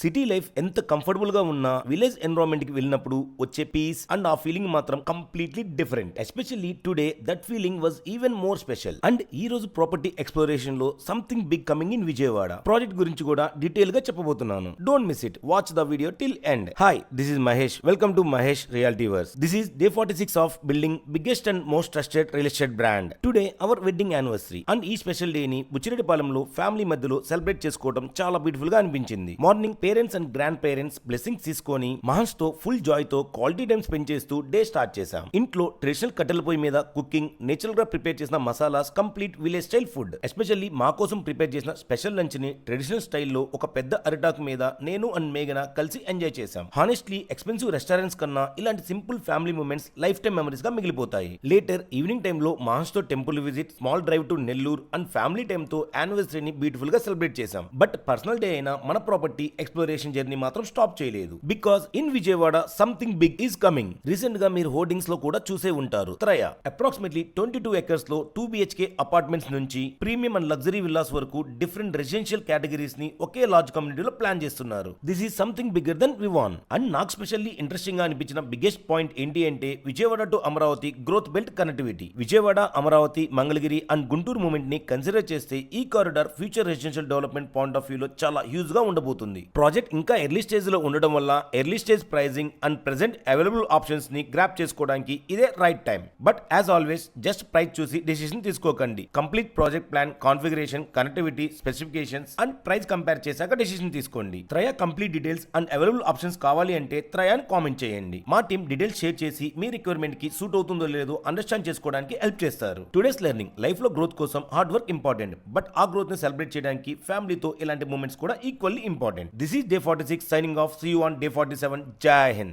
City life ఎంత comfortable గా ఉన్నా విలేజ్ ఎన్విరాన్మెంట్ కి వెళ్ళినప్పుడు వచ్చే పీస్ అండ్ ఆ ఫీలింగ్ మాత్రం completely different. Especially today that feeling was even more special. And ఈ రోజు ప్రాపర్టీ ఎక్స్ప్లోరేషన్ లో something big coming in Vijayawada project గురించి కూడా డీటెయిల్ గా చెప్పబోతున్నాను. Don't miss it, watch the video till end. Hi, this is Mahesh. Welcome to Mahesh reality verse. This is day 46 of building biggest and most trusted real estate brand. Today our wedding anniversary and ఈ special day ని బుచ్చిరెడ్డిపాలెంలో family మధ్యలో celebrate చేసుకోవడం చాలా beautiful గా అనిపించింది. Morning parents and grand parents blessings తీసుకొని మహన్స్ తో full Joy తో క్వాలిటీ టైం స్పెండ్ చేస్తూ డే స్టార్ట్ చేశాం. ఇంట్లో ట్రెడిషనల్ కట్టెల పొయ్యి మీద కుకింగ్, నేచురల్ గా ప్రిపేర్ చేసిన masalas, complete village style food. Especially మా కోసం ప్రిపేర్ చేసిన స్పెషల్ లంచ్ ని ట్రెడిషనల్ స్టైల్లో ఒక పెద్ద అరిటాకు మీద నేను అండ్ మేఘన కలిసి ఎంజాయ్ చేశాం. హానెస్ట్లీ ఎక్స్పెన్సివ్ రెస్టారెంట్స్ కన్నా ఇలాంటి simple family moments life time memories గా మిగిలిపోతాయి. లేటర్ ఈవినింగ్ టైమ్ లో మహన్స్ తో temple visit, small drive to Nellore and family time తో యానివర్సరీని బ్యూటిఫుల్ గా సెలబ్రేట్ చేశాం. బట్ పర్సనల్ డే అయినా మన ప్రాపర్టీ ఎక్స్ప్లోరేషన్ జర్నీ మాత్రం స్టాప్ చేయలేదు. Because in Vijayawada something big is coming. Recent గా మీరు హోర్డింగ్స్ లో కూడా చూసే ఉంటారు. త్రయ అప్రాక్సిమేట్లీ 22 acres లో 2 BHK అపార్ట్మెంట్స్ నుంచి ప్రీమియం అండ్ లగ్జరీ విల్లాస్ వరకు డిఫరెంట్ రెసిడెన్షియల్ కేటగిరీస్ ని ఒకే లార్జ్ కమ్యూనిటీలో ప్లాన్ చేస్తున్నారు. This is something bigger than we want. And నాకు స్పెషల్లీ ఇంట్రెస్టింగ్ గా అనిపించిన బిగ్గెస్ట్ పాయింట్ ఏంటి అంటే Vijayawada to Amaravati growth belt connectivity. Vijayawada, Amaravati, Mangalagiri and Guntur moment ని కన్సిడర్ చేస్తే ఈ corridor future residential development point of view లో చాలా హ్యూజ్ గా ఉండబోతుంది. ప్రాజెక్ట్ ఇంకా ఎర్లీ స్టేజ్ లో ఉండడం వల్ల early stage pricing and present available options ని గ్రాప్ చేసుకోవడానికి ఇదే right time. But as always just price చూసి డెసిషన్ తీసుకోకండి. Complete project plan, configuration, connectivity, specifications and price compare చేశాక డెసిషన్ తీసుకోండి. Traya complete details and available options కావాలి అంటే త్రయాన్ని comment చేయండి. మా టీం డీటెయిల్స్ షేర్ చేసి మీ రిక్వైర్మెంట్ కి సూట్ అవుతుందో లేదో అండర్స్టాండ్ చేసుకోవడానికి హెల్ప్ చేస్తారు. టుడేస్ లెర్నింగ్, లైఫ్ లో గ్రోత్ కోసం హార్డ్ వర్క్ ఇంపార్టెంట్, బట్ ఆ గ్రోత్ ని సెలబ్రేట్ చేయడానికి ఫ్యామిలీతో ఇలాంటి మూమెంట్స్ కూడా equally important. This is day 46 signing off. See you on day 47. Jai Hind.